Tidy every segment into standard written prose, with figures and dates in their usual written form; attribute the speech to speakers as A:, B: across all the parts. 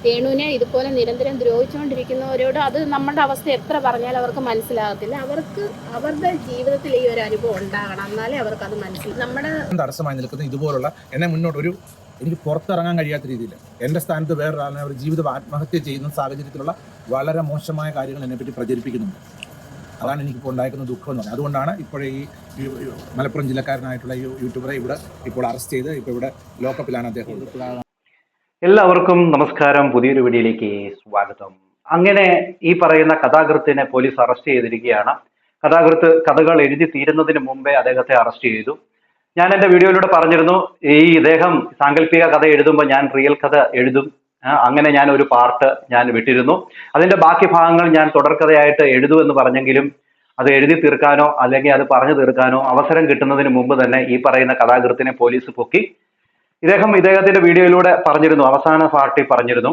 A: രേണുവിനെ ഇതുപോലെ നിരന്തരം ദ്രോഹിച്ചുകൊണ്ടിരിക്കുന്നവരോട് അത് നമ്മുടെ അവസ്ഥ എത്ര പറഞ്ഞാലും അവർക്ക് മനസ്സിലാകത്തില്ല. അവർക്ക് അവരുടെ ജീവിതത്തിൽ ഈ ഒരു അനുഭവം ഉണ്ടാകണം, എന്നാലേ അവർക്ക് അത് മനസ്സിലാവും. നമ്മുടെ
B: തടസ്സമായി നിൽക്കുന്ന ഇതുപോലുള്ള എന്നെ മുന്നോട്ട് എനിക്ക് പുറത്തിറങ്ങാൻ കഴിയാത്ത രീതിയിൽ എൻ്റെ സ്ഥാനത്ത് വേറൊരാളിനെ ഒരു ജീവിതം ആത്മഹത്യ ചെയ്യുന്ന സാഹചര്യത്തിലുള്ള വളരെ മോശമായ കാര്യങ്ങൾ എന്നെപ്പറ്റി പ്രചരിപ്പിക്കുന്നുണ്ട്. അതാണ് എനിക്കിപ്പോൾ ഉണ്ടായിരിക്കുന്ന ദുഃഖം എന്ന് പറഞ്ഞത്. അതുകൊണ്ടാണ് ഇപ്പോഴേ ഈ മലപ്പുറം ജില്ലക്കാരനായിട്ടുള്ള ഈ യൂട്യൂബറെ ഇപ്പോൾ അറസ്റ്റ് ചെയ്ത് ഇവിടെ ലോക്കപ്പിലാണ് അദ്ദേഹം.
C: എല്ലാവർക്കും നമസ്കാരം. പുതിയൊരു വീഡിയോയിലേക്ക് സ്വാഗതം. അങ്ങനെ ഈ പറയുന്ന കഥാകൃത്തിനെ പോലീസ് അറസ്റ്റ് ചെയ്തിരിക്കുകയാണ്. കഥാകൃത്ത് കഥകൾ എഴുതി തീരുന്നതിന് മുമ്പേ അദ്ദേഹത്തെ അറസ്റ്റ് ചെയ്തു. ഞാൻ എൻ്റെ വീഡിയോയിലൂടെ പറഞ്ഞിരുന്നു, ഇദ്ദേഹം സാങ്കല്പിക കഥ എഴുതുമ്പോൾ ഞാൻ റിയൽ കഥ എഴുതും. അങ്ങനെ ഞാൻ ഒരു പാർട്ട് ഞാൻ വിട്ടിരുന്നു. അതിന്റെ ബാക്കി ഭാഗങ്ങൾ ഞാൻ തുടർക്കഥയായിട്ട് എഴുതുമെന്ന് പറഞ്ഞെങ്കിലും അത് എഴുതി തീർക്കാനോ അല്ലെങ്കിൽ അത് പറഞ്ഞു തീർക്കാനോ അവസരം കിട്ടുന്നതിന് മുമ്പ് തന്നെ ഈ പറയുന്ന കഥാകൃത്തിനെ പോലീസ് പൊക്കി. ഇദ്ദേഹത്തിന്റെ വീഡിയോയിലൂടെ പറഞ്ഞിരുന്നു, അവസാന പാർട്ടി പറഞ്ഞിരുന്നു,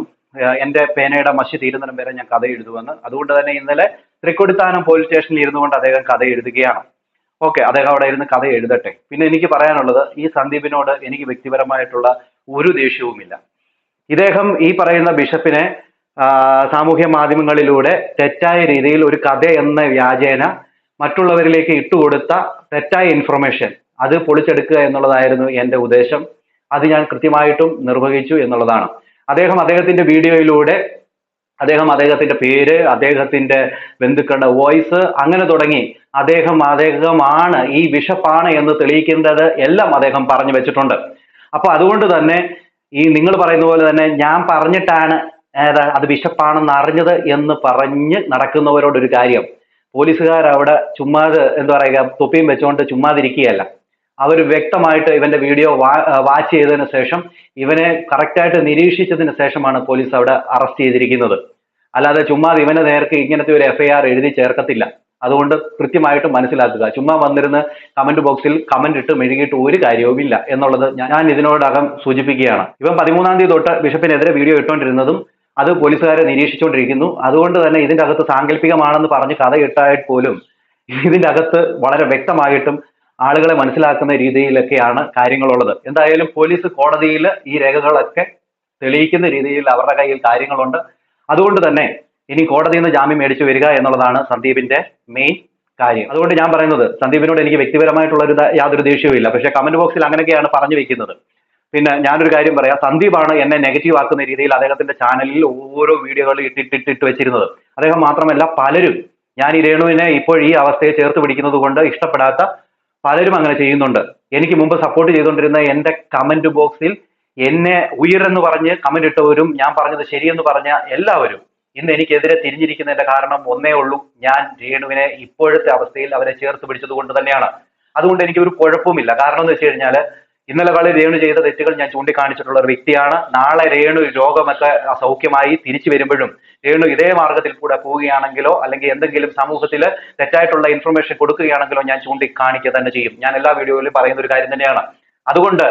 C: എന്റെ പേനയുടെ മഷി തീരുന്നതിനും വരെ ഞാൻ കഥ എഴുതുമെന്ന്. അതുകൊണ്ട് തന്നെ ഇന്നലെ തൃക്കൊടിത്താനം പോലീസ് സ്റ്റേഷനിൽ ഇരുന്നുകൊണ്ട് അദ്ദേഹം കഥ എഴുതുകയാണ്. ഓക്കെ, അദ്ദേഹം അവിടെ ഇരുന്ന് കഥ എഴുതട്ടെ. പിന്നെ എനിക്ക് പറയാനുള്ളത്, ഈ സന്ദീപിനോട് എനിക്ക് വ്യക്തിപരമായിട്ടുള്ള ഒരു ദേഷ്യവുമില്ല. ഇദ്ദേഹം ഈ പറയുന്ന ബിഷപ്പിനെ സാമൂഹ്യ മാധ്യമങ്ങളിലൂടെ തെറ്റായ രീതിയിൽ ഒരു കഥ എന്ന വ്യാജേന മറ്റുള്ളവരിലേക്ക് ഇട്ടുകൊടുത്ത തെറ്റായ ഇൻഫർമേഷൻ അത് പൊളിച്ചെടുക്കുക എന്നുള്ളതായിരുന്നു എൻ്റെ ഉദ്ദേശം. അത് ഞാൻ കൃത്യമായിട്ടും നിർവഹിച്ചു എന്നുള്ളതാണ്. അദ്ദേഹത്തിന്റെ വീഡിയോയിലൂടെ അദ്ദേഹത്തിന്റെ പേര്, അദ്ദേഹത്തിന്റെ ബന്ധുക്കളുടെ വോയിസ്, അങ്ങനെ തുടങ്ങി അദ്ദേഹമാണ് ഈ ബിഷപ്പാണ് എന്ന് തെളിയിക്കേണ്ടത് എല്ലാം അദ്ദേഹം പറഞ്ഞു വെച്ചിട്ടുണ്ട്. അപ്പൊ അതുകൊണ്ട് തന്നെ ഈ നിങ്ങൾ പറയുന്ന പോലെ തന്നെ ഞാൻ പറഞ്ഞിട്ടാണ് അത് ബിഷപ്പാണെന്ന് അറിഞ്ഞത് എന്ന് പറഞ്ഞ് നടക്കുന്നവരോടൊരു കാര്യം, പോലീസുകാർ അവിടെ ചുമ്മാതെ എന്താ പറയുക, തൊപ്പിയും വെച്ചുകൊണ്ട് ചുമ്മാതിരിക്കുകയല്ല. അവർ വ്യക്തമായിട്ട് ഇവന്റെ വീഡിയോ വാച്ച് ചെയ്തതിന് ശേഷം ഇവനെ കറക്റ്റായിട്ട് നിരീക്ഷിച്ചതിന് ശേഷമാണ് പോലീസ് അവിടെ അറസ്റ്റ് ചെയ്തിരിക്കുന്നത്. അല്ലാതെ ചുമ്മാതെ ഇവനെ നേർക്ക് ഇങ്ങനത്തെ ഒരു FIR എഴുതി ചേർക്കത്തില്ല. അതുകൊണ്ട് കൃത്യമായിട്ട് മനസ്സിലാക്കുക. ചുമ്മാ വന്നിരുന്ന് കമന്റ് ബോക്സിൽ കമന്റ് ഇട്ട് മെഴുകിയിട്ട് ഒരു കാര്യവുമില്ല എന്നുള്ളത് ഞാൻ ഇതിനോടകം സൂചിപ്പിക്കുകയാണ്. ഇവൻ 13-ാം തീയതി തൊട്ട് ബിഷപ്പിനെതിരെ വീഡിയോ ഇട്ടുകൊണ്ടിരുന്നതും അത് പോലീസുകാരെ നിരീക്ഷിച്ചുകൊണ്ടിരിക്കുന്നു. അതുകൊണ്ട് തന്നെ ഇതിന്റെ അകത്ത് സാങ്കല്പികമാണെന്ന് പറഞ്ഞ് കഥ ഇട്ടായിട്ട് പോലും ഇതിന്റെ അകത്ത് വളരെ വ്യക്തമായിട്ടും ആളുകളെ മനസ്സിലാക്കുന്ന രീതിയിലൊക്കെയാണ് കാര്യങ്ങളുള്ളത്. എന്തായാലും പോലീസ് കോടതിയിൽ ഈ രേഖകളൊക്കെ തെളിയിക്കുന്ന രീതിയിൽ അവരുടെ കയ്യിൽ കാര്യങ്ങളുണ്ട്. അതുകൊണ്ട് തന്നെ ഇനി കോടതിയിൽ നിന്ന് ജാമ്യം മേടിച്ചു വരിക എന്നുള്ളതാണ് സന്ദീപിന്റെ മെയിൻ കാര്യം. അതുകൊണ്ട് ഞാൻ പറയുന്നത്, സന്ദീപിനോട് എനിക്ക് വ്യക്തിപരമായിട്ടുള്ള യാതൊരു ദേഷ്യവും ഇല്ല. പക്ഷെ കമന്റ് ബോക്സിൽ അങ്ങനെയൊക്കെയാണ് പറഞ്ഞു വെക്കുന്നത്. പിന്നെ ഞാനൊരു കാര്യം പറയാം, സന്ദീപാണ് എന്നെ നെഗറ്റീവ് ആക്കുന്ന രീതിയിൽ അദ്ദേഹത്തിന്റെ ചാനലിൽ ഓരോ വീഡിയോകൾ ഇട്ടിട്ട് വെച്ചിരുന്നത്. അദ്ദേഹം മാത്രമല്ല പലരും, ഞാൻ ഈ രേണുവിനെ ഇപ്പോൾ ഈ അവസ്ഥയെ ചേർത്ത് പിടിക്കുന്നത് കൊണ്ട് ഇഷ്ടപ്പെടാത്ത പലരും അങ്ങനെ ചെയ്യുന്നുണ്ട്. എനിക്ക് മുമ്പ് സപ്പോർട്ട് ചെയ്തുകൊണ്ടിരുന്ന എൻ്റെ കമന്റ് ബോക്സിൽ എന്നെ ഉയരെന്ന് പറഞ്ഞ് കമന്റ് ഇട്ടവരും ഞാൻ പറഞ്ഞത് ശരിയെന്ന് പറഞ്ഞ എല്ലാവരും ഇന്ന് എനിക്കെതിരെ തിരിഞ്ഞിരിക്കുന്നതിന്റെ കാരണം ഒന്നേ ഉള്ളൂ, ഞാൻ രേണുവിനെ ഇപ്പോഴത്തെ അവസ്ഥയിൽ അവരെ ചേർത്ത് പിടിച്ചത് കൊണ്ട് തന്നെയാണ്. അതുകൊണ്ട് എനിക്ക് ഒരു കുഴപ്പമില്ല. കാരണം എന്ന് വെച്ച് കഴിഞ്ഞാൽ ഇന്നലെ രേണു ചെയ്ത തെറ്റുകൾ ഞാൻ ചൂണ്ടിക്കാണിച്ചിട്ടുള്ള ഒരു വ്യക്തിയാണ്. നാളെ രേണു രോഗമൊക്കെ സൗഖ്യമായി തിരിച്ചു വരുമ്പോഴും രേണു ഇതേ മാർഗത്തിൽ കൂടെ പോവുകയാണെങ്കിലോ അല്ലെങ്കിൽ എന്തെങ്കിലും സമൂഹത്തിൽ തെറ്റായിട്ടുള്ള ഇൻഫർമേഷൻ കൊടുക്കുകയാണെങ്കിലോ ഞാൻ ചൂണ്ടിക്കാണിക്കുക തന്നെ ചെയ്യും. ഞാൻ എല്ലാ വീഡിയോയിലും പറയുന്ന ഒരു കാര്യം തന്നെയാണ്. അതുകൊണ്ട്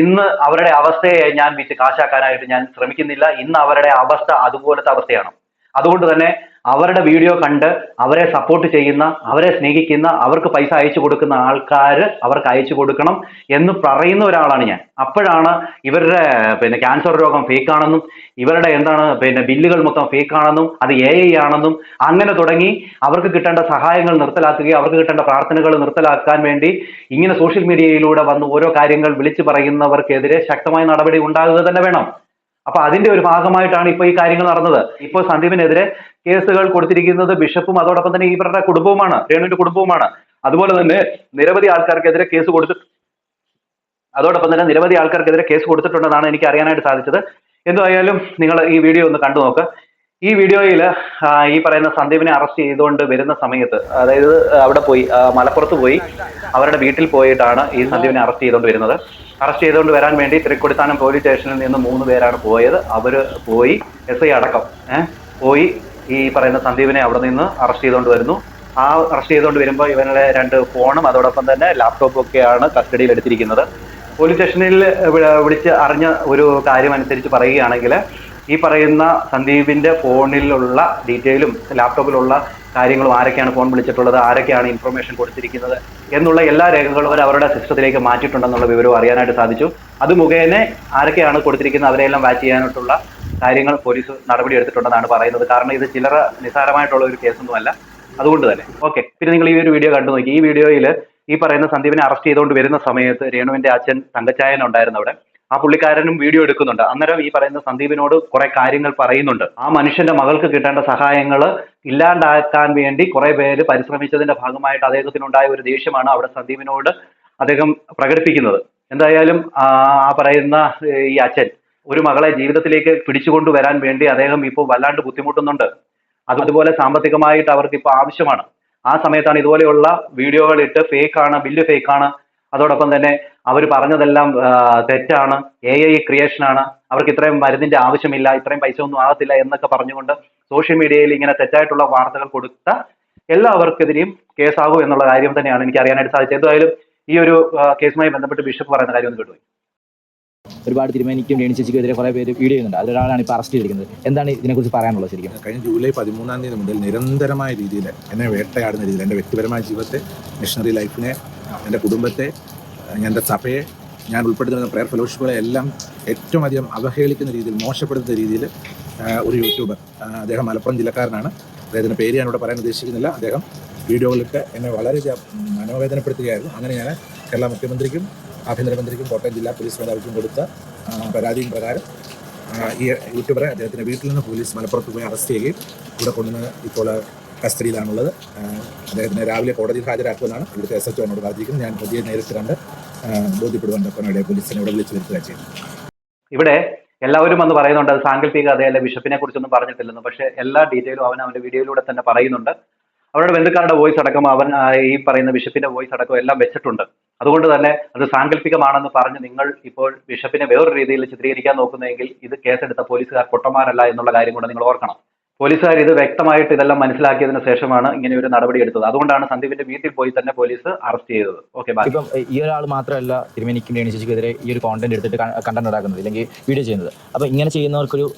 C: ഇന്ന് അവരുടെ അവസ്ഥയെ ഞാൻ വിറ്റ് കാശാക്കാനായിട്ട് ഞാൻ ശ്രമിക്കുന്നില്ല. ഇന്ന് അവരുടെ അവസ്ഥ അതുപോലത്തെ അവസ്ഥയാണ്. അതുകൊണ്ട് തന്നെ അവരുടെ വീഡിയോ കണ്ട് അവരെ സപ്പോർട്ട് ചെയ്യുന്ന, അവരെ സ്നേഹിക്കുന്ന, അവർക്ക് പൈസ അയച്ചു കൊടുക്കുന്ന ആൾക്കാർ അവർക്ക് അയച്ചു കൊടുക്കണം എന്ന് പറയുന്ന ഒരാളാണ് ഞാൻ. അപ്പോഴാണ് ഇവരുടെ ക്യാൻസർ രോഗം ഫേക്ക് ആണെന്നും ഇവരുടെ ബില്ലുകൾ മൊത്തം ഫേക്ക് ആണെന്നും അത് AI ആണെന്നും അങ്ങനെ തുടങ്ങി അവർക്ക് കിട്ടേണ്ട സഹായങ്ങൾ നിർത്തലാക്കുകയും അവർക്ക് കിട്ടേണ്ട പ്രാർത്ഥനകൾ നിർത്തലാക്കാൻ വേണ്ടി ഇങ്ങനെ സോഷ്യൽ മീഡിയയിലൂടെ വന്ന് ഓരോ കാര്യങ്ങൾ വിളിച്ചു പറയുന്നവർക്കെതിരെ ശക്തമായ നടപടി ഉണ്ടാകുക തന്നെ വേണം. അപ്പൊ അതിന്റെ ഒരു ഭാഗമായിട്ടാണ് ഇപ്പൊ ഈ കാര്യങ്ങൾ നടന്നത്. ഇപ്പോൾ സന്ദീപിനെതിരെ കേസുകൾ കൊടുത്തിരിക്കുന്നത് ബിഷപ്പും അതോടൊപ്പം തന്നെ ഇവരുടെ കുടുംബവുമാണ്, രേണുവിന്റെ കുടുംബവുമാണ്. അതുപോലെ തന്നെ നിരവധി ആൾക്കാർക്കെതിരെ കേസ് കൊടുത്തിട്ടുണ്ടെന്നാണ് എനിക്ക് അറിയാനായിട്ട് സാധിച്ചത്. എന്തായാലും നിങ്ങൾ ഈ വീഡിയോ ഒന്ന് കണ്ടു നോക്ക്. ഈ വീഡിയോയിൽ ഈ പറയുന്ന സന്ദീപിനെ അറസ്റ്റ് ചെയ്തുകൊണ്ട് വരുന്ന സമയത്ത്, അതായത് അവിടെ പോയി മലപ്പുറത്ത് പോയി അവരുടെ വീട്ടിൽ പോയിട്ടാണ് ഈ സന്ദീപിനെ അറസ്റ്റ് ചെയ്തുകൊണ്ട് വരുന്നത്. അറസ്റ്റ് ചെയ്തുകൊണ്ട് വരാൻ വേണ്ടി തൃക്കൊടിത്താനം പോലീസ് സ്റ്റേഷനിൽ നിന്ന് 3 പേരാണ് പോയത്. അവർ പോയി SI അടക്കം പോയി ഈ പറയുന്ന സന്ദീപിനെ അവിടെ നിന്ന് അറസ്റ്റ് ചെയ്തുകൊണ്ട് വരുന്നു. ആ അറസ്റ്റ് ചെയ്തുകൊണ്ട് വരുമ്പോൾ ഇവരുടെ 2 ഫോണും അതോടൊപ്പം തന്നെ ലാപ്ടോപ്പും ഒക്കെയാണ് കസ്റ്റഡിയിൽ എടുത്തിരിക്കുന്നത്. പോലീസ് സ്റ്റേഷനിൽ വിളിച്ച് അറിഞ്ഞ ഒരു കാര്യം അനുസരിച്ച് പറയുകയാണെങ്കിൽ ഈ പറയുന്ന സന്ദീപിന്റെ ഫോണിലുള്ള ഡീറ്റെയിലും ലാപ്ടോപ്പിലുള്ള കാര്യങ്ങളും, ആരൊക്കെയാണ് ഫോൺ വിളിച്ചിട്ടുള്ളത്, ആരൊക്കെയാണ് ഇൻഫർമേഷൻ കൊടുത്തിരിക്കുന്നത് എന്നുള്ള എല്ലാ രേഖകളും അവരുടെ സിസ്റ്റത്തിലേക്ക് മാറ്റിയിട്ടുണ്ടെന്നുള്ള വിവരവും അറിയാനായിട്ട് സാധിച്ചു. അത് മുഖേന ആരൊക്കെയാണ് കൊടുത്തിരിക്കുന്നത് അവരെല്ലാം വാച്ച് ചെയ്യാനായിട്ടുള്ള കാര്യങ്ങൾ പോലീസ് നടപടി എടുത്തിട്ടുണ്ടെന്നാണ് പറയുന്നത്. കാരണം ഇത് ചില്ലറ നിസ്സാരമായിട്ടുള്ള ഒരു കേസൊന്നുമല്ല. അതുകൊണ്ട് തന്നെ ഓക്കെ. പിന്നെ നിങ്ങൾ ഈ ഒരു വീഡിയോ കണ്ടു നോക്കി. ഈ വീഡിയോയിൽ ഈ പറയുന്ന സന്ദീപിനെ അറസ്റ്റ് ചെയ്തുകൊണ്ട് വരുന്ന സമയത്ത് രേണുവിന്റെ അച്ഛൻ തങ്കച്ചായൻ ഉണ്ടായിരുന്നു അവിടെ. ആ പുള്ളിക്കാരനും വീഡിയോ എടുക്കുന്നുണ്ട്. അന്നേരം ഈ പറയുന്ന സന്ദീപിനോട് കുറെ കാര്യങ്ങൾ പറയുന്നുണ്ട്. ആ മനുഷ്യന്റെ മകൾക്ക് കിട്ടേണ്ട സഹായങ്ങൾ ഇല്ലാണ്ടാക്കാൻ വേണ്ടി കുറെ പേര് പരിശ്രമിച്ചതിന്റെ ഭാഗമായിട്ട് അദ്ദേഹത്തിനുണ്ടായ ഒരു ദേഷ്യമാണ് അവിടെ സന്ദീപിനോട് അദ്ദേഹം പ്രകടിപ്പിക്കുന്നത്. എന്തായാലും ആ പറയുന്ന ഈ അച്ഛൻ ഒരു മകളെ ജീവിതത്തിലേക്ക് പിടിച്ചുകൊണ്ടുവരാൻ വേണ്ടി അദ്ദേഹം ഇപ്പോൾ വല്ലാണ്ട് ബുദ്ധിമുട്ടുന്നുണ്ട്. അതുപോലെ സാമ്പത്തികമായിട്ട് അവർക്ക് ഇപ്പോൾ ആവശ്യമാണ്. ആ സമയത്താണ് ഇതുപോലെയുള്ള വീഡിയോകൾ ഇട്ട് ഫേക്കാണ്, ബില്ല് ഫേക്കാണ്, അതോടൊപ്പം തന്നെ അവർ പറഞ്ഞതെല്ലാം തെറ്റാണ്, AI ക്രിയേഷനാണ്, അവർക്ക് ഇത്രയും മരുന്നിന്റെ ആവശ്യമില്ല, ഇത്രയും പൈസ ഒന്നും ആകത്തില്ല എന്നൊക്കെ പറഞ്ഞുകൊണ്ട് സോഷ്യൽ മീഡിയയിൽ ഇങ്ങനെ തെറ്റായിട്ടുള്ള വാർത്തകൾ കൊടുത്ത എല്ലാവർക്കെതിരെയും കേസാകും എന്നുള്ള കാര്യം തന്നെയാണ് എനിക്ക് അറിയാനായിട്ട് സാധിച്ചത്. എന്തായാലും ഈ ഒരു കേസുമായി ബന്ധപ്പെട്ട് ബിഷപ്പ് പറയുന്ന കാര്യം ഒന്ന് കേട്ടു.
D: ഒരുപാട് തിരുമേനിക്കും രേണു ചേച്ചിക്കും എതിരെ കുറെ പേര് വീഡിയോ ചെയ്യുന്നുണ്ട്. അതിലൊരാളാണ് ഇപ്പോൾ അറസ്റ്റ് ചെയ്തിരിക്കുന്നത്. എന്താണ് ഇതിനെക്കുറിച്ച് പറയാനുള്ളത്? ശരിക്കും
B: കഴിഞ്ഞ ജൂലൈ 13-ാം തീയതി മുതൽ നിരന്തരമായ രീതിയിൽ എന്നെ വേട്ടയാടുന്ന രീതിയിൽ എൻ്റെ വ്യക്തിപരമായ ജീവിതത്തെ, മിഷണറി ലൈഫിനെ, എൻ്റെ കുടുംബത്തെ, എൻ്റെ സഭയെ, ഞാൻ ഉൾപ്പെടുത്തുന്ന പ്രയർ ഫെലോഷിപ്പുകളെ എല്ലാം ഏറ്റവും അധികം അവഹേളിക്കുന്ന രീതിയിൽ, മോശപ്പെടുത്തുന്ന രീതിയിൽ ഒരു യൂട്യൂബർ, അദ്ദേഹം മലപ്പുറം ജില്ലക്കാരനാണ്, അദ്ദേഹത്തിൻ്റെ പേര് ഞാനിവിടെ പറയാൻ ഉദ്ദേശിക്കുന്നില്ല, അദ്ദേഹം വീഡിയോകളിട്ട് എന്നെ വളരെ മനോവേദനപ്പെടുത്തുകയായിരുന്നു. അങ്ങനെ ഞാൻ കേരള മുഖ്യമന്ത്രിക്കും ആഭ്യന്തരമന്ത്രിക്കും കോട്ടയം ജില്ലാ പോലീസ് മേധാവിക്കും കൊടുത്ത പരാതിയും പ്രകാരം ഈ യൂട്യൂബറെ അദ്ദേഹത്തിൻ്റെ വീട്ടിൽ നിന്ന് പോലീസ് മലപ്പുറത്ത് പോയി അറസ്റ്റ് ചെയ്യുകയും ഇവിടെ കൊണ്ടുവന്ന് ഇപ്പോൾ കസ്റ്റഡിയിലാണുള്ളത്. അദ്ദേഹത്തിനെ രാവിലെ കോടതിയിൽ ഹാജരാക്കുമെന്നാണ് ഇവിടുത്തെ SHO എന്നോട് പറഞ്ഞിരിക്കുന്നത്. ഞാൻ പ്രതിയെ നേരിട്ട് കണ്ട് ബോധ്യപ്പെടുവാൻ ഇവിടെ പോലീസിനെ ഇവിടെ വിളിച്ചു വരുത്തുക ചെയ്തു.
C: ഇവിടെ എല്ലാവരും വന്ന് പറയുന്നുണ്ട് അത് സാങ്കല്പിക കഥയല്ല, ബിഷപ്പിനെ കുറിച്ചൊന്നും പറഞ്ഞിട്ടില്ലെന്ന്. പക്ഷേ എല്ലാ ഡീറ്റെയിലും അവൻ അവന്റെ വീഡിയോയിലൂടെ തന്നെ പറയുന്നുണ്ട്. അവരുടെ ബന്ധുക്കാരുടെ വോയിസ് അടക്കം, അവൻ ഈ പറയുന്ന ബിഷപ്പിന്റെ വോയിസ് അടക്കം എല്ലാം വെച്ചിട്ടുണ്ട്. അതുകൊണ്ട് തന്നെ അത് സാങ്കല്പികമാണെന്ന് പറഞ്ഞ് നിങ്ങൾ ഇപ്പോൾ ബിഷപ്പിനെ വേറൊരു രീതിയിൽ ചിത്രീകരിക്കാൻ നോക്കുന്നെങ്കിൽ ഇത് കേസെടുത്ത പോലീസുകാർ പൊട്ടന്മാരല്ല എന്നുള്ള കാര്യം കൂടെ നിങ്ങൾ ഓർക്കണം. പോലീസുകാർ ഇത് വ്യക്തമായിട്ട് ഇതെല്ലാം മനസ്സിലാക്കിയതിനു ശേഷമാണ് ഇങ്ങനെ ഒരു നടപടി എടുത്തത്. അതുകൊണ്ടാണ് സന്ദീപിന്റെ വീട്ടിൽ പോയി തന്നെ പോലീസ് അറസ്റ്റ് ചെയ്തത്. ഓക്കെ.
D: ഇപ്പം ഈ ഒരാൾ മാത്രമല്ല തിരുമേനിക്കും രേണു ചേച്ചിക്കെതിരെ ഈ ഒരു കോണ്ടന്റ് എടുത്തിട്ട് കണ്ടന്റ് ഉണ്ടാക്കുന്നത് അല്ലെങ്കിൽ വീഡിയോ ചെയ്യുന്നത്. അപ്പം ഇങ്ങനെ ചെയ്യുന്നവർക്കൊരു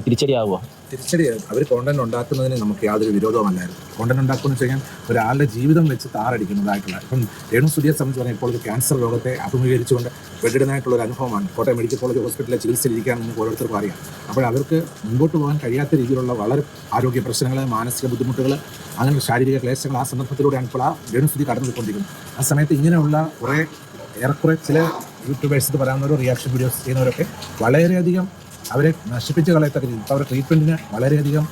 D: തിരിച്ചടിയാവുമോ?
B: തിരിച്ചടിയാകും. അവർ കോണ്ടന്റ് ഉണ്ടാക്കുന്നതിന് നമുക്ക് യാതൊരു വിരോധവുമല്ലായിരുന്നു. കോണ്ടന്റ് ഉണ്ടാക്കുമെന്ന് വെച്ച് കഴിഞ്ഞാൽ ഒരാളുടെ ജീവിതം വെച്ച് താറടിക്കുന്നതായിട്ടുള്ള, ഇപ്പം രേണു സുധിയെ സംബന്ധിച്ച് പറഞ്ഞാൽ ഇപ്പോൾ ഒരു ക്യാൻസർ രോഗത്തെ അഭിമുഖീകരിച്ചുകൊണ്ട് ബെഡിഡനായിട്ടുള്ള ഒരു അനുഭവമാണ്. കോട്ടയം മെഡിക്കൽ കോളേജ് ഹോസ്പിറ്റലിലെ ചികിത്സയിലിരിക്കുകയാണ് നമുക്ക് ഓരോരുത്തർക്കും അറിയാം. അപ്പോൾ അവർക്ക് മുമ്പോട്ട് പോകാൻ കഴിയാത്ത രീതിയിലുള്ള വളരെ ആരോഗ്യ പ്രശ്നങ്ങൾ, മാനസിക ബുദ്ധിമുട്ടുകൾ, അങ്ങനെ ശാരീരിക ക്ലേശങ്ങൾ ആ സന്ദർഭത്തിലൂടെയാണ് ഇപ്പോൾ ആ രേണു സുധി കടന്നു പോയിക്കൊണ്ടിരിക്കുന്നത്. ആ സമയത്ത് ഇങ്ങനെയുള്ള ഏറെക്കുറെ ചില യൂട്യൂബേഴ്സ് പറയുന്നവരോ റിയാക്ഷൻ വീഡിയോസ് ചെയ്യുന്നവരൊക്കെ വളരെയധികം അവരെ നശിപ്പിച്ച് കളയത്തക്ക രീതിയിൽ ഇപ്പോൾ അവരുടെ ട്രീറ്റ്മെൻറ്റിന് വളരെയധികം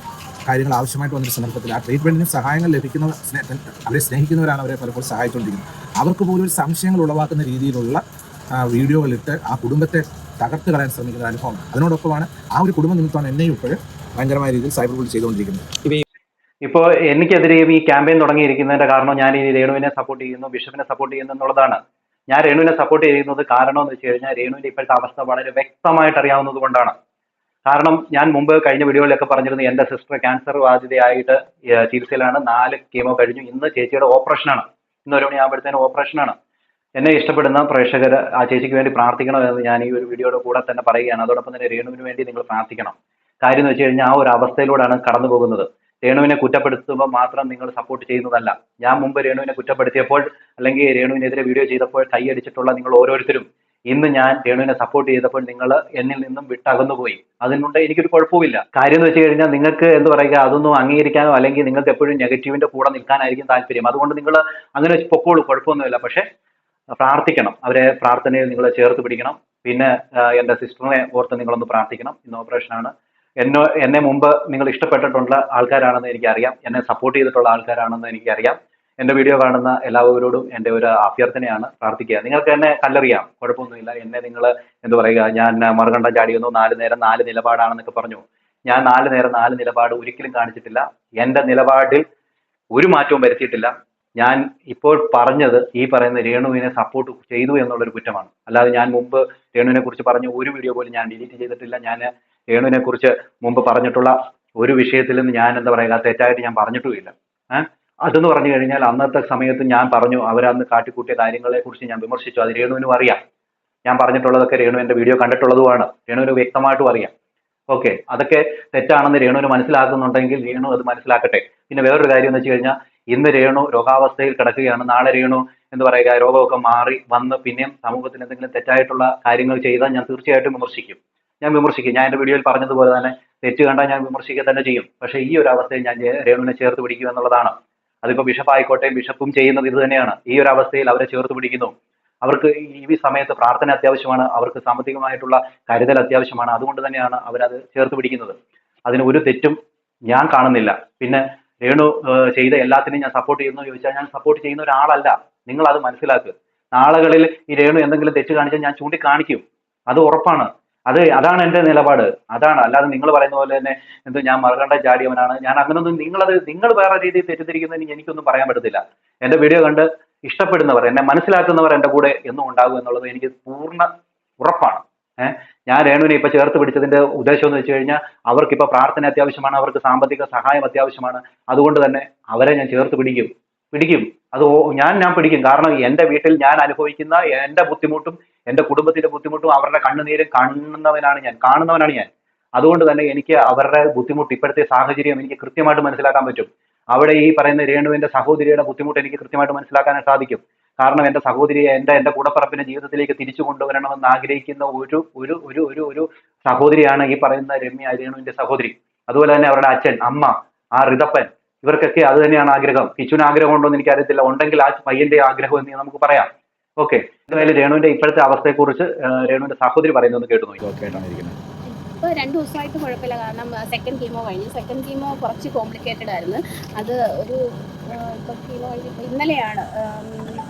B: കാര്യങ്ങൾ ആവശ്യമായിട്ട് വന്നൊരു സന്ദർഭത്തിൽ ആ ട്രീറ്റ്മെൻറ്റിന് സഹായങ്ങൾ ലഭിക്കുന്ന അവരെ സ്നേഹിക്കുന്നവരാണ് അവരെ പലപ്പോഴും സഹായിച്ചുകൊണ്ടിരിക്കുന്നത്. അവർക്ക് പോലും ഒരു സംശയങ്ങൾ ഉളവാക്കുന്ന രീതിയിലുള്ള വീഡിയോകളിട്ട് ആ കുടുംബത്തെ തകർത്ത് കളയാൻ ശ്രമിക്കുന്ന അനുഭവമാണ്. അതിനോടൊപ്പമാണ് ആ ഒരു കുടുംബ നിമിത്തമാണ് എന്നെയും ഇപ്പോഴും ഭയങ്കരമായ രീതിയിൽ സൈബർ ബുള്ളി ചെയ്തുകൊണ്ടിരിക്കുന്നത്.
C: ഇപ്പോൾ എനിക്കെതിരെയും ഈ ക്യാമ്പയിൻ തുടങ്ങിയിരിക്കുന്നതിന്റെ കാരണം ഞാൻ ഈ രേണുവിനെ സപ്പോർട്ട് ചെയ്യുന്നു, ബിഷപ്പിനെ സപ്പോർട്ട് ചെയ്യുന്നു എന്നുള്ളതാണ്. ഞാൻ രേണുവിനെ സപ്പോർട്ട് ചെയ്യുന്നത് കാരണം എന്ന് വെച്ച് കഴിഞ്ഞാൽ രേണുവിന്റെ ഇപ്പോഴത്തെ അവസ്ഥ വളരെ വ്യക്തമായിട്ട് അറിയാവുന്നത് കൊണ്ടാണ്. കാരണം ഞാൻ മുമ്പ് കഴിഞ്ഞ വീഡിയോയിലൊക്കെ പറഞ്ഞിരുന്നു, എൻ്റെ സിസ്റ്റർ ക്യാൻസർ ബാധിതയായിട്ട് ചികിത്സയിലാണ്, 4 കീമോ കഴിഞ്ഞു. ഇന്ന് ചേച്ചിയുടെ ഓപ്പറേഷനാണ്, ഇന്ന് 1 മണിയാകുമ്പോഴത്തേനും ഓപ്പറേഷനാണ്. എന്നെ ഇഷ്ടപ്പെടുന്ന പ്രേക്ഷകർ ആ ചേച്ചിക്ക് വേണ്ടി പ്രാർത്ഥിക്കണമെന്ന് ഞാൻ ഈ ഒരു വീഡിയോയുടെ കൂടെ തന്നെ പറയുകയാണ്. അതോടൊപ്പം തന്നെ രേണുവിന് വേണ്ടി നിങ്ങൾ പ്രാർത്ഥിക്കണം. കാര്യം എന്ന് വെച്ച് കഴിഞ്ഞാൽ ആ ഒരു അവസ്ഥയിലൂടെയാണ് കടന്നു പോകുന്നത്. രേണുവിനെ കുറ്റപ്പെടുത്തുമ്പോൾ മാത്രം നിങ്ങൾ സപ്പോർട്ട് ചെയ്യുന്നതല്ല. ഞാൻ മുമ്പ് രേണുവിനെ കുറ്റപ്പെടുത്തിയപ്പോൾ അല്ലെങ്കിൽ രേണുവിനെതിരെ വീഡിയോ ചെയ്തപ്പോൾ കൈയടിച്ചിട്ടുള്ള നിങ്ങൾ ഓരോരുത്തരും ഇന്ന് ഞാൻ രേണുവിനെ സപ്പോർട്ട് ചെയ്തപ്പോൾ നിങ്ങൾ എന്നിൽ നിന്നും വിട്ടകന്നുപോയി. അതിനുണ്ട് എനിക്കൊരു കുഴപ്പമില്ല. കാര്യം എന്ന് വെച്ച് കഴിഞ്ഞാൽ നിങ്ങൾക്ക് എന്ത് പറയുക, അതൊന്നും അംഗീകരിക്കാനോ അല്ലെങ്കിൽ നിങ്ങൾക്ക് എപ്പോഴും നെഗറ്റീവിന്റെ കൂടെ നിൽക്കാനായിരിക്കും താല്പര്യം. അതുകൊണ്ട് നിങ്ങൾ അങ്ങനെ പൊക്കോളൂ, കുഴപ്പമൊന്നുമില്ല. പക്ഷെ പ്രാർത്ഥിക്കണം, അവരെ പ്രാർത്ഥനയിൽ നിങ്ങൾ ചേർത്ത് പിടിക്കണം. പിന്നെ എൻ്റെ സിസ്റ്ററിനെ ഓർത്ത് നിങ്ങളൊന്ന് പ്രാർത്ഥിക്കണം. ഇന്ന് ഓപ്പറേഷനാണ്. എന്നെ മുമ്പ് നിങ്ങൾ ഇഷ്ടപ്പെട്ടിട്ടുള്ള ആൾക്കാരാണെന്ന് എനിക്കറിയാം, എന്നെ സപ്പോർട്ട് ചെയ്തിട്ടുള്ള ആൾക്കാരാണെന്ന് എനിക്കറിയാം. എൻ്റെ വീഡിയോ കാണുന്ന എല്ലാവരോടും എൻ്റെ ഒരു അഭ്യർത്ഥനയാണ്, പ്രാർത്ഥിക്കുക. നിങ്ങൾക്ക് എന്നെ കല്ലെറിയാം, കുഴപ്പമൊന്നുമില്ല. എന്നെ നിങ്ങൾ എന്ത് പറയുക, ഞാൻ മറുകണ്ഠം ചാടിയൊന്നു 4 നേരം 4 നിലപാടാണെന്നൊക്കെ പറഞ്ഞു. ഞാൻ 4 നേരം 4 നിലപാട് ഒരിക്കലും കാണിച്ചിട്ടില്ല. എൻ്റെ നിലപാടിൽ ഒരു മാറ്റവും വരുത്തിയിട്ടില്ല. ഞാൻ ഇപ്പോൾ പറഞ്ഞത് ഈ പറയുന്ന രേണുവിനെ സപ്പോർട്ട് ചെയ്തു എന്നുള്ളൊരു കുറ്റമാണ്. അല്ലാതെ ഞാൻ മുമ്പ് രേണുവിനെ കുറിച്ച് പറഞ്ഞ ഒരു വീഡിയോ പോലും ഞാൻ ഡിലീറ്റ് ചെയ്തിട്ടില്ല. ഞാൻ രേണുവിനെ കുറിച്ച് മുമ്പ് പറഞ്ഞിട്ടുള്ള ഒരു വിഷയത്തിൽ നിന്ന് ഞാൻ എന്താ പറയുക തെറ്റായിട്ട് ഞാൻ പറഞ്ഞിട്ടുമില്ല. അതെന്ന് പറഞ്ഞു കഴിഞ്ഞാൽ അന്നത്തെ സമയത്ത് ഞാൻ പറഞ്ഞു, അവരന്ന് കാട്ടിക്കൂട്ടിയ കാര്യങ്ങളെ കുറിച്ച് ഞാൻ വിമർശിച്ചു. അത് രേണുവിനും അറിയാം. ഞാൻ പറഞ്ഞിട്ടുള്ളതൊക്കെ രേണു എൻ്റെ വീഡിയോ കണ്ടിട്ടുള്ളതുമാണ്. രേണുവിന് വ്യക്തമായിട്ടും അറിയാം. ഓക്കെ, അതൊക്കെ തെറ്റാണെന്ന് രേണുവിന് മനസ്സിലാക്കുന്നുണ്ടെങ്കിൽ രേണു അത് മനസ്സിലാക്കട്ടെ. പിന്നെ വേറൊരു കാര്യം എന്ന് വെച്ച് കഴിഞ്ഞാൽ ഇന്ന് രേണു രോഗാവസ്ഥയിൽ കിടക്കുകയാണ്. നാളെ രേണു എന്താ പറയുക രോഗമൊക്കെ മാറി വന്ന് പിന്നെയും സമൂഹത്തിൽ എന്തെങ്കിലും തെറ്റായിട്ടുള്ള കാര്യങ്ങൾ ചെയ്താൽ ഞാൻ തീർച്ചയായിട്ടും വിമർശിക്കും. ഞാൻ വിമർശിക്കും. ഞാൻ എൻ്റെ വീഡിയോയിൽ പറഞ്ഞതുപോലെ തന്നെ തെറ്റ് കണ്ടാൽ ഞാൻ വിമർശിക്കുക തന്നെ ചെയ്യും. പക്ഷേ ഈ ഒരു അവസ്ഥയിൽ ഞാൻ രേണുവിനെ ചേർത്ത് പിടിക്കും എന്നുള്ളതാണ്. അതിപ്പോൾ ബിഷപ്പ് ആയിക്കോട്ടെ, ബിഷപ്പും ചെയ്യുന്നത് ഇത് തന്നെയാണ്. ഈ ഒരു അവസ്ഥയിൽ അവരെ ചേർത്ത് പിടിക്കുന്നു. അവർക്ക് ഈ സമയത്ത് പ്രാർത്ഥന അത്യാവശ്യമാണ്, അവർക്ക് സാമ്പത്തികമായിട്ടുള്ള കരുതൽ അത്യാവശ്യമാണ്. അതുകൊണ്ട് തന്നെയാണ് അവരത് ചേർത്ത് പിടിക്കുന്നത്. അതിന് ഒരു തെറ്റും ഞാൻ കാണുന്നില്ല. പിന്നെ രേണു ചെയ്ത എല്ലാത്തിനും ഞാൻ സപ്പോർട്ട് ചെയ്യുന്നു ചോദിച്ചാൽ ഞാൻ സപ്പോർട്ട് ചെയ്യുന്ന ഒരാളല്ല. നിങ്ങൾ അത് മനസ്സിലാക്കുക. നാളുകളിൽ ഈ രേണു എന്തെങ്കിലും തെറ്റ് കാണിച്ചാൽ ഞാൻ ചൂണ്ടിക്കാണിക്കും, അത് ഉറപ്പാണ്. അതാണ് എൻ്റെ നിലപാട്. അതാണ്, അല്ലാതെ നിങ്ങൾ പറയുന്ന പോലെ തന്നെ ഞാൻ മറുകണ്ട ചാടിയവനാണ്, ഞാൻ അങ്ങനൊന്നും, നിങ്ങൾ വേറെ രീതിയിൽ തെറ്റിദ്ധരിക്കുന്നതിന് എനിക്കൊന്നും പറയാൻ പറ്റത്തില്ല. എൻ്റെ വീഡിയോ കണ്ട് ഇഷ്ടപ്പെടുന്നവർ, എന്നെ മനസ്സിലാക്കുന്നവർ എൻ്റെ കൂടെ എന്നും ഉണ്ടാകും എന്നുള്ളത് എനിക്ക് പൂർണ്ണ ഉറപ്പാണ്. ഞാൻ രേണുവിനെ ഇപ്പൊ ചേർത്ത് പിടിച്ചതിന്റെ ഉദ്ദേശം എന്ന് വെച്ച് കഴിഞ്ഞാൽ അവർക്കിപ്പോ പ്രാർത്ഥന അത്യാവശ്യമാണ്, അവർക്ക് സാമ്പത്തിക സഹായം അത്യാവശ്യമാണ്. അതുകൊണ്ട് തന്നെ അവരെ ഞാൻ ചേർത്ത് പിടിക്കും. അത് ഞാൻ പിടിക്കും. കാരണം എൻ്റെ വീട്ടിൽ ഞാൻ അനുഭവിക്കുന്ന എൻ്റെ ബുദ്ധിമുട്ടും എൻ്റെ കുടുംബത്തിന്റെ ബുദ്ധിമുട്ടും അവരുടെ കണ്ണുനീരും കാണുന്നവനാണ് ഞാൻ. അതുകൊണ്ട് തന്നെ എനിക്ക് അവരുടെ ബുദ്ധിമുട്ട്, ഇപ്പോഴത്തെ സാഹചര്യം എനിക്ക് കൃത്യമായിട്ട് മനസ്സിലാക്കാൻ പറ്റും. അവിടെ ഈ പറയുന്ന രേണുവിന്റെ സഹോദരിയുടെ ബുദ്ധിമുട്ട് എനിക്ക് കൃത്യമായിട്ട് മനസ്സിലാക്കാൻ സാധിക്കും. കാരണം എൻ്റെ സഹോദരിയെ എൻ്റെ കൂടപ്പറപ്പിന്റെ ജീവിതത്തിലേക്ക് തിരിച്ചു കൊണ്ടുവരണമെന്ന് ആഗ്രഹിക്കുന്ന ഒരു ഒരു ഒരു ഒരു ഒരു സഹോദരിയാണ് ഈ പറയുന്ന രമ്യ, രേണുവിന്റെ സഹോദരി. അതുപോലെ തന്നെ അവരുടെ അച്ഛൻ, അമ്മ, ആ ഋതപ്പൻ, ഇവർക്കൊക്കെ അത് തന്നെയാണ് ആഗ്രഹം. കിച്ചുവിന് ആഗ്രഹം ഉണ്ടോ എന്ന് എനിക്കറിയത്തില്ല. ഉണ്ടെങ്കിൽ ആ പയ്യന്റെ ആഗ്രഹം എന്ന് നമുക്ക് പറയാം. ഓക്കെ, എന്തായാലും രേണുവിന്റെ ഇപ്പോഴത്തെ അവസ്ഥയെക്കുറിച്ച് രേണുവിന്റെ സഹോദരി പറയുന്നത് കേട്ടു നോക്കി.
A: ഇപ്പോൾ 2 ദിവസമായിട്ട് കുഴപ്പമില്ല. കാരണം സെക്കൻഡ് കീമോ കഴിഞ്ഞു. സെക്കൻഡ് കീമോ കുറച്ച് കോംപ്ലിക്കേറ്റഡ് ആയിരുന്നു. അത് ഒരു ഇപ്പോൾ കീമോ കഴിഞ്ഞിപ്പോൾ ഇന്നലെയാണ്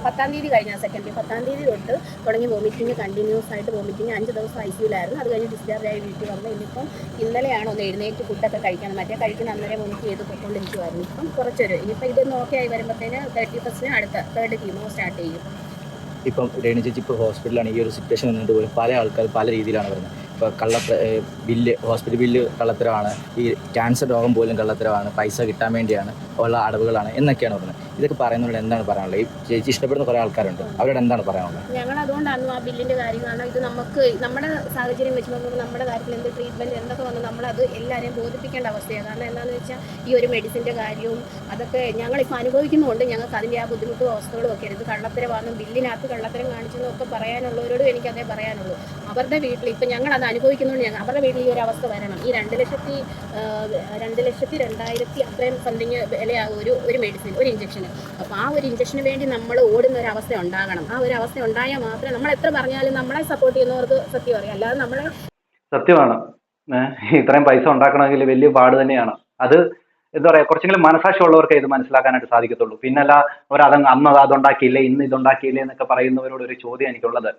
A: 10-ാം തീയതി കഴിഞ്ഞ സെക്കൻഡ് 10-ാം തീയതി തൊട്ട് തുടങ്ങി വോമിറ്റിങ്, കണ്ടിന്യൂസ് ആയിട്ട് വോമിറ്റിങ്. 5 ദിവസം ICUലായിരുന്നു. അത് കഴിഞ്ഞ് ഡിസ്ചാർജ് ആയി വീട്ടിൽ വന്നു. ഇന്നിപ്പം ഇന്നലെയാണ് ഒന്ന് എഴുന്നേറ്റ് ഫുഡൊക്കെ കഴിക്കണം. മറ്റേ കഴിക്കുന്ന അന്നേരം വോമിറ്റ് ചെയ്ത് പൊയ്ക്കൊണ്ടിരിക്കുമായിരുന്നു. ഇപ്പം കുറച്ചൊരു ഇനിയിപ്പോൾ ഇതൊന്ന് ഓക്കെ ആയി വരുമ്പോഴത്തേന് 31st അടുത്ത 3rd കീമോ സ്റ്റാർട്ട് ചെയ്യും.
D: ഇപ്പം രേണു ചേച്ചി ഇപ്പോൾ ഹോസ്പിറ്റലാണ്. ഈ ഒരു സിറ്റുവേഷൻ വന്നിട്ട് പോലും പല ആൾക്കാർ പല രീതിയിലാണ് വരുന്നത്. ഇപ്പോൾ ഹോസ്പിറ്റൽ ബില്ല് കള്ളത്തരമാണ്, ഈ ക്യാൻസർ രോഗം പോലും കള്ളത്തരമാണ്, പൈസ കിട്ടാൻ വേണ്ടിയാണ് ഉള്ള അടവുകളാണ് എന്നൊക്കെയാണ് പറയുന്നത്. ഇതൊക്കെ പറയുന്നവരോട് എന്താണ് പറയാനുള്ളത്? ഈ ചേച്ചി ഇഷ്ടപ്പെടുന്ന കുറേ ആൾക്കാരുണ്ട്, അവരോട് എന്താണ് പറയാനുള്ളത്?
A: ഞങ്ങൾ അതുകൊണ്ടാണ് ആ ബില്ലിൻ്റെ കാര്യം, കാരണം ഇത് നമുക്ക് നമ്മുടെ സാഹചര്യം വെച്ച് നോക്കുമ്പോൾ നമ്മുടെ കാര്യത്തിൽ എന്ത് ട്രീറ്റ്മെൻറ്റ് എന്തൊക്കെ വന്ന് നമ്മളത് എല്ലാവരെയും ബോധിപ്പിക്കേണ്ട അവസ്ഥയാണ്. കാരണം എന്താണെന്ന് വെച്ചാൽ ഈ ഒരു മെഡിസിൻ്റെ കാര്യവും അതൊക്കെ ഞങ്ങളിപ്പോൾ അനുഭവിക്കുന്നതുകൊണ്ട് ഞങ്ങൾക്ക് അതിൻ്റെ ആ ബുദ്ധിമുട്ടും അവസ്ഥകളും ഒക്കെ ഇത് കള്ളത്തരമാണെന്നും ബില്ലിനകത്ത് കള്ളത്തരം കാണിച്ചെന്നും ഒക്കെ പറയാനുള്ളവരോടും എനിക്കതേ പറയാനുള്ളൂ. അവരുടെ വീട്ടിൽ ഇപ്പം ഞങ്ങളത് അനുഭവിക്കുന്നതുകൊണ്ട് അവരുടെ വീട്ടിൽ ഈ ഒരു അവസ്ഥ വരണം. ഈ 2,02,000 അത്രയും സംതിങ് വിലയാകും ഒരു മെഡിസിൻ, ഒരു ഇഞ്ചക്ഷന്. അപ്പോൾ ആ ഒരു ഇഞ്ചക്ഷന് വേണ്ടി നമ്മൾ ഓടുന്ന ഒരു അവസ്ഥ ഉണ്ടാകണം. ആ ഒരു അവസ്ഥ ഉണ്ടായാൽ മാത്രമേ നമ്മൾ എത്ര പറഞ്ഞാലും നമ്മളെ സപ്പോർട്ട് ചെയ്യുന്നവർക്ക് സത്യം അറിയാം. അല്ലാതെ നമ്മളെ
C: സത്യമാണ്, ഇത്രയും പൈസ ഉണ്ടാക്കണമെങ്കിൽ വലിയ പാട് തന്നെയാണ്. അത് എന്താ പറയുക, കുറച്ചെങ്കിലും മനസാക്ഷി ഉള്ളവർക്ക് ഇത് മനസ്സിലാക്കാനായിട്ട് സാധിക്കത്തുള്ളൂ. പിന്നല്ല അന്ന് അതുണ്ടാക്കിയില്ലേ, ഇന്ന് ഇതുണ്ടാക്കിയില്ലേ എന്നൊക്കെ പറയുന്നവരോട് ഒരു ചോദ്യം എനിക്കുള്ളത്,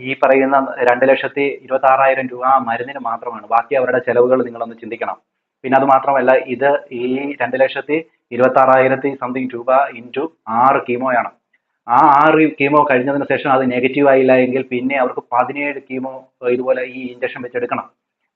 C: ഈ പറയുന്ന 2,26,000 രൂപ മരുന്നിന് മാത്രമാണ്. ബാക്കി അവരുടെ ചെലവുകൾ നിങ്ങളൊന്ന് ചിന്തിക്കണം. പിന്നെ അത് മാത്രമല്ല, ഇത് ഈ 2,26,000 സംതിങ് രൂപ ഇൻറ്റു 6 കീമോയാണ്. ആ 6 കീമോ കഴിഞ്ഞതിന് ശേഷം അത് നെഗറ്റീവ് ആയില്ല എങ്കിൽ പിന്നെ അവർക്ക് 17 കീമോ ഇതുപോലെ ഈ ഇഞ്ചക്ഷൻ വെച്ചെടുക്കണം.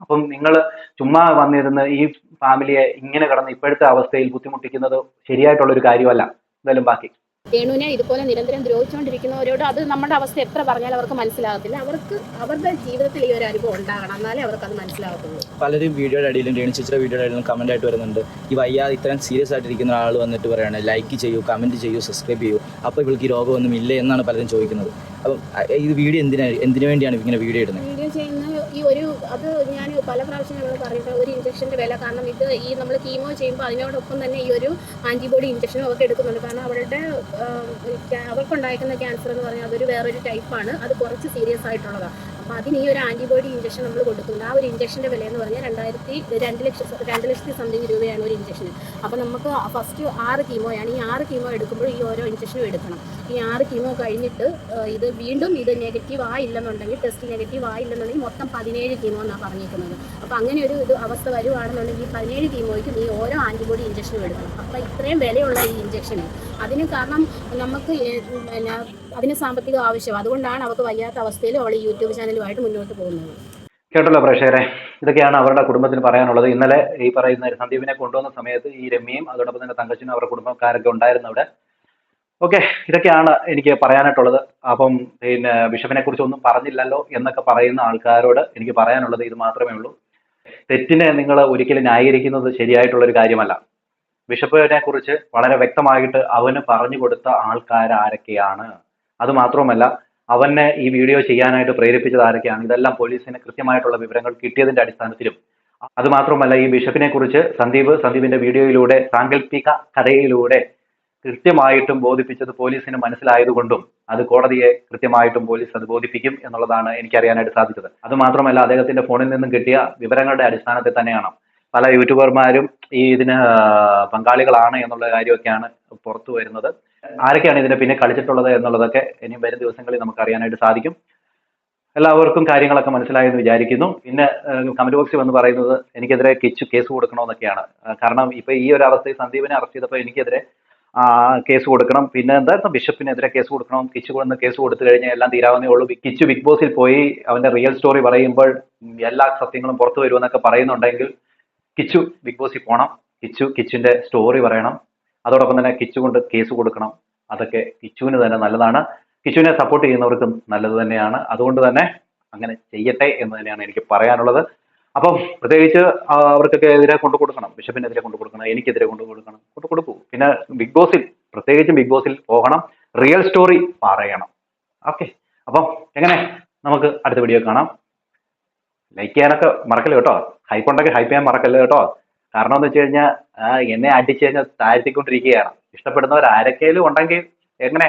C: അപ്പം നിങ്ങൾ ചുമ്മാ വന്നിരുന്ന് ഈ ഫാമിലിയെ ഇങ്ങനെ കിടന്ന് ഇപ്പോഴത്തെ അവസ്ഥയിൽ ബുദ്ധിമുട്ടിക്കുന്നത് ശരിയായിട്ടുള്ളൊരു കാര്യമല്ല. എന്തായാലും ബാക്കി
A: രേണുവിനെ ഇതുപോലെ നിരന്തരം ദ്രോഹിച്ചുകൊണ്ടിരിക്കുന്നവരോട് അത് നമ്മുടെ അവസ്ഥ എത്ര പറഞ്ഞാലും അവർക്ക് മനസ്സിലാകത്തില്ല. അവർക്ക് അവരുടെ ജീവിതത്തിൽ ഈ ഒരു അനുഭവം ഉണ്ടാകണം, എന്നാലേ അവർക്ക് അത് മനസ്സിലാകത്തുള്ളൂ.
D: പലരും വീഡിയോയുടെ അടിയിലും രേണു ചേച്ചിയുടെ വീഡിയോയുടെ അടിയിലും കമൻ്റ് ആയിട്ട് വരുന്നുണ്ട്. ഈ വയ്യാതെ ഇത്രയും സീരിയസ് ആയിട്ടിരിക്കുന്ന ആൾ വന്നിട്ട് പറയുകയാണ് ലൈക്ക് ചെയ്യൂ, കമൻറ്റ് ചെയ്യൂ, സബ്സ്ക്രൈബ് ചെയ്യൂ, അപ്പോൾ ഇവൾക്ക് ഈ രോഗമൊന്നും ഇല്ലേ എന്നാണ് പലരും ചോദിക്കുന്നത്. അപ്പം ഈ വീഡിയോ എന്തിനു വേണ്ടിയാണ് ഇങ്ങനെ വീഡിയോ ഇടുന്നത്?
A: വീഡിയോ ചെയ്യുന്ന അത് ഞാൻ പല പ്രാവശ്യം നമ്മൾ പറഞ്ഞിട്ട് ഒരു ഇഞ്ചക്ഷൻ്റെ വില, കാരണം ഇത് ഈ നമ്മൾ കീമോ ചെയ്യുമ്പോൾ അതിനോടൊപ്പം തന്നെ ഈ ഒരു ആൻറ്റിബോഡി ഇഞ്ചക്ഷനും അവർക്ക് എടുക്കുന്നുണ്ട്. കാരണം അവർക്കുണ്ടായിരിക്കുന്ന ക്യാൻസർ എന്ന് പറഞ്ഞാൽ അതൊരു വേറൊരു ടൈപ്പാണ്, അത് കുറച്ച് സീരിയസ് ആയിട്ടുള്ളതാണ്. അപ്പോൾ അതിന് ഈ ഒരു ആൻറ്റിബോഡി ഇഞ്ചക്ഷൻ നമ്മൾ കൊടുക്കുന്നുണ്ട്. ആ ഒരു ഇഞ്ചക്ഷൻ്റെ വില എന്ന് പറഞ്ഞാൽ 2 ലക്ഷത്തി സംതിങ് രൂപയാണ് ഒരു ഇഞ്ചക്ഷന്. അപ്പോൾ നമുക്ക് ഫസ്റ്റ് 6 കീമോയാണ്. ഈ 6 കീമോ എടുക്കുമ്പോൾ ഈ ഓരോ ഇഞ്ചക്ഷനും എടുക്കണം. ഈ 6 കീമോ കഴിഞ്ഞിട്ട് ഇത് വീണ്ടും ഇത് നെഗറ്റീവ് ആയില്ലെന്നുണ്ടെങ്കിൽ, ടെസ്റ്റ് നെഗറ്റീവ് ആയില്ലെന്നുണ്ടെങ്കിൽ മൊത്തം 17 കീമോ എന്നാണ് പറഞ്ഞിരിക്കുന്നത്. അപ്പോൾ അങ്ങനെ ഒരു അവസ്ഥ വരുവാണെന്നുണ്ടെങ്കിൽ 17 കീമോയ്ക്കും ഈ ഓരോ ആൻറ്റിബോഡി ഇഞ്ചക്ഷനും എടുക്കണം. അപ്പോൾ ഇത്രയും വിലയുള്ള ഈ ഇഞ്ചക്ഷന് അതിന് കാരണം നമുക്ക് അതിന് സാമ്പത്തിക ആവശ്യം, അതുകൊണ്ടാണ് അവർക്ക് വയ്യാത്ത അവസ്ഥയിലും അവൾ യൂട്യൂബ് ചാനലുമായിട്ട് മുന്നോട്ട് പോകുന്നത്.
C: കേട്ടല്ലോ പ്രേക്ഷകരെ, ഇതൊക്കെയാണ് അവരുടെ കുടുംബത്തിന് പറയാനുള്ളത്. ഇന്നലെ ഈ പറയുന്ന സന്ദീപിനെ കൊണ്ടുവന്ന സമയത്ത് ഈ രമ്യയും അതോടൊപ്പം തന്നെ തങ്കച്ചനും അവരുടെ കുടുംബക്കാരൊക്കെ ഉണ്ടായിരുന്നു അവിടെ. ഓക്കെ, ഇതൊക്കെയാണ് എനിക്ക് പറയാനായിട്ടുള്ളത്. അപ്പം പിന്നെ ബിഷപ്പിനെ കുറിച്ച് ഒന്നും പറഞ്ഞില്ലല്ലോ എന്നൊക്കെ പറയുന്ന ആൾക്കാരോട് എനിക്ക് പറയാനുള്ളത് ഇത് മാത്രമേ ഉള്ളൂ. തെറ്റിനെ നിങ്ങൾ ഒരിക്കലും ന്യായീകരിക്കുന്നത് ശരിയായിട്ടുള്ളൊരു കാര്യമല്ല. ബിഷപ്പിനെ കുറിച്ച് വളരെ വ്യക്തമായിട്ട് അവന് പറഞ്ഞു കൊടുത്ത ആൾക്കാർ ആരൊക്കെയാണ്, അത് മാത്രമല്ല അവനെ ഈ വീഡിയോ ചെയ്യാനായിട്ട് പ്രേരിപ്പിച്ചത് ആരൊക്കെയാണ്, ഇതെല്ലാം പോലീസിന് കൃത്യമായിട്ടുള്ള വിവരങ്ങൾ കിട്ടിയതിന്റെ അടിസ്ഥാനത്തിലും, അതുമാത്രമല്ല ഈ ബിഷപ്പിനെ കുറിച്ച് സന്ദീപിന്റെ വീഡിയോയിലൂടെ സാങ്കല്പിക കഥയിലൂടെ കൃത്യമായിട്ടും ബോധിപ്പിച്ചത് പോലീസിന് മനസ്സിലായതുകൊണ്ടും അത് കോടതിയെ കൃത്യമായിട്ടും പോലീസ് അത് ബോധിപ്പിക്കും എന്നുള്ളതാണ് എനിക്കറിയാനായിട്ട് സാധിച്ചത്. അതുമാത്രമല്ല അദ്ദേഹത്തിന്റെ ഫോണിൽ നിന്നും കിട്ടിയ വിവരങ്ങളുടെ അടിസ്ഥാനത്തിൽ തന്നെയാണ് പല യൂട്യൂബർമാരും ഈ ഇതിന് പങ്കാളികളാണ് എന്നുള്ള കാര്യമൊക്കെയാണ് പുറത്തു വരുന്നത്. ആരൊക്കെയാണ് ഇതിനെ പിന്നെ കളിച്ചിട്ടുള്ളത് എന്നുള്ളതൊക്കെ ഇനിയും വരും ദിവസങ്ങളിൽ നമുക്ക് അറിയാനായിട്ട് സാധിക്കും. എല്ലാവർക്കും കാര്യങ്ങളൊക്കെ മനസ്സിലായെന്ന് വിചാരിക്കുന്നു. പിന്നെ കമന്റ് ബോക്സിൽ വന്ന് പറയുന്നത് എനിക്കെതിരെ കിച്ചു കേസ് കൊടുക്കണമെന്നൊക്കെയാണ്. കാരണം ഇപ്പൊ ഈ ഒരു അവസ്ഥയിൽ സന്ദീപിനെ അറസ്റ്റ് ചെയ്തപ്പോൾ എനിക്കെതിരെ കേസ് കൊടുക്കണം, പിന്നെ എന്തായിരുന്നു ബിഷപ്പിനെതിരെ കേസ് കൊടുക്കണം, കിച്ചു കൊന്ന് കേസ് കൊടുത്തു കഴിഞ്ഞാൽ എല്ലാം തീരാവുന്നേ ഉള്ളൂ, കിച്ചു ബിഗ് ബോസിൽ പോയി അവന്റെ റിയൽ സ്റ്റോറി പറയുമ്പോൾ എല്ലാ സത്യങ്ങളും പുറത്തു വരുമെന്നൊക്കെ പറയുന്നുണ്ടെങ്കിൽ കിച്ചു ബിഗ് ബോസിൽ പോകണം, കിച്ചുവിന്റെ സ്റ്റോറി പറയണം, അതോടൊപ്പം തന്നെ കിച്ചു കൊണ്ട് കേസ് കൊടുക്കണം. അതൊക്കെ കിച്ചുവിന് തന്നെ നല്ലതാണ്, കിച്ചുവിനെ സപ്പോർട്ട് ചെയ്യുന്നവർക്കും നല്ലത് തന്നെയാണ്. അതുകൊണ്ട് തന്നെ അങ്ങനെ ചെയ്യട്ടെ എന്ന് തന്നെയാണ് എനിക്ക് പറയാനുള്ളത്. അപ്പം പ്രത്യേകിച്ച് അവർക്കൊക്കെ എതിരെ കൊണ്ടു കൊടുക്കണം, ബിഷപ്പിനെതിരെ കൊണ്ടു കൊടുക്കണം, എനിക്കെതിരെ കൊണ്ടു കൊടുക്കൂ. പിന്നെ ബിഗ് ബോസിൽ, പ്രത്യേകിച്ചും ബിഗ് ബോസിൽ പോകണം, റിയൽ സ്റ്റോറി പറയണം. ഓക്കെ, അപ്പം എങ്ങനെ നമുക്ക് അടുത്ത വീഡിയോ കാണാം. ലൈക്ക് ചെയ്യാനൊക്കെ മറക്കല്ലേ കേട്ടോ, ഹൈപ്പ് ഉണ്ടെങ്കിൽ ഹൈപ്പ് ചെയ്യാൻ മറക്കല്ലേ കേട്ടോ. കാരണം എന്ന് വെച്ച് കഴിഞ്ഞാൽ എന്നെ അടിച്ച് കഴിഞ്ഞാൽ താഴ്ത്തിക്കൊണ്ടിരിക്കുകയാണ്. ഇഷ്ടപ്പെടുന്നവർ ആരൊക്കെയും ഉണ്ടെങ്കിൽ എങ്ങനെ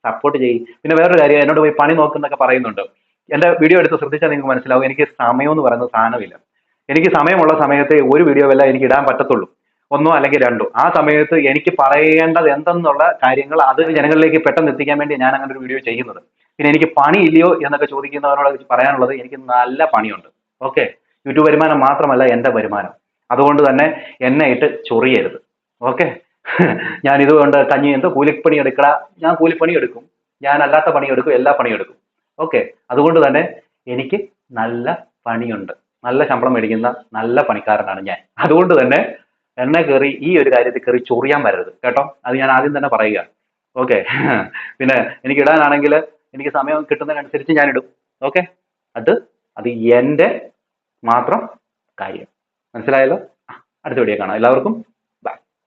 C: സപ്പോർട്ട് ചെയ്യും. പിന്നെ വേറൊരു കാര്യം, എന്നോട് പോയി പണി നോക്കുന്നൊക്കെ പറയുന്നുണ്ട്. എന്റെ വീഡിയോ എടുത്ത് ശ്രദ്ധിച്ചാൽ നിങ്ങൾക്ക് മനസ്സിലാവും, എനിക്ക് സമയം എന്ന് പറയുന്ന സാധനമില്ല. എനിക്ക് സമയമുള്ള സമയത്ത് ഒരു വീഡിയോ വല്ല എനിക്ക് ഇടാൻ പറ്റത്തുള്ളൂ, ഒന്നോ അല്ലെങ്കിൽ രണ്ടോ. ആ സമയത്ത് എനിക്ക് പറയേണ്ടത് എന്തെന്നുള്ള കാര്യങ്ങൾ അത് ജനങ്ങളിലേക്ക് പെട്ടെന്ന് എത്തിക്കാൻ വേണ്ടി ഞാൻ അങ്ങനെ ഒരു വീഡിയോ ചെയ്യുന്നത്. പിന്നെ എനിക്ക് പണിയില്ലയോ എന്നൊക്കെ ചോദിക്കുന്നവരോട് പറയാനുള്ളത്, എനിക്ക് നല്ല പണിയുണ്ട്. ഓക്കെ, യൂട്യൂബ് വരുമാനം മാത്രമല്ല എൻ്റെ വരുമാനം. അതുകൊണ്ട് തന്നെ എന്നെ ഇട്ട് ചൊറിയരുത്. ഓക്കെ, ഞാൻ ഇതുകൊണ്ട് കഞ്ഞി എന്തോ കൂലിപ്പണി എടുക്കട, ഞാൻ കൂലിപ്പണി എടുക്കും, ഞാൻ അല്ലാത്ത പണിയെടുക്കും, എല്ലാ പണിയെടുക്കും. ഓക്കെ, അതുകൊണ്ട് തന്നെ എനിക്ക് നല്ല പണിയുണ്ട്, നല്ല ശമ്പളം മേടിക്കുന്ന നല്ല പണിക്കാരനാണ് ഞാൻ. അതുകൊണ്ട് തന്നെ എന്നെ കയറി ഈ ഒരു കാര്യത്തിൽ കയറി ചൊറിയാൻ വരരുത് കേട്ടോ. അത് ഞാൻ ആദ്യം തന്നെ പറയുക. ഓക്കെ, പിന്നെ എനിക്ക് ഇടാനാണെങ്കിൽ എനിക്ക് സമയം കിട്ടുന്നതിനനുസരിച്ച് ഞാൻ ഇടും. ഓക്കെ, അത് എൻ്റെ മാത്രം കാര്യം. മനസ്സിലായല്ലോ? അടുത്ത വീഡിയോ കാണാം. എല്ലാവർക്കും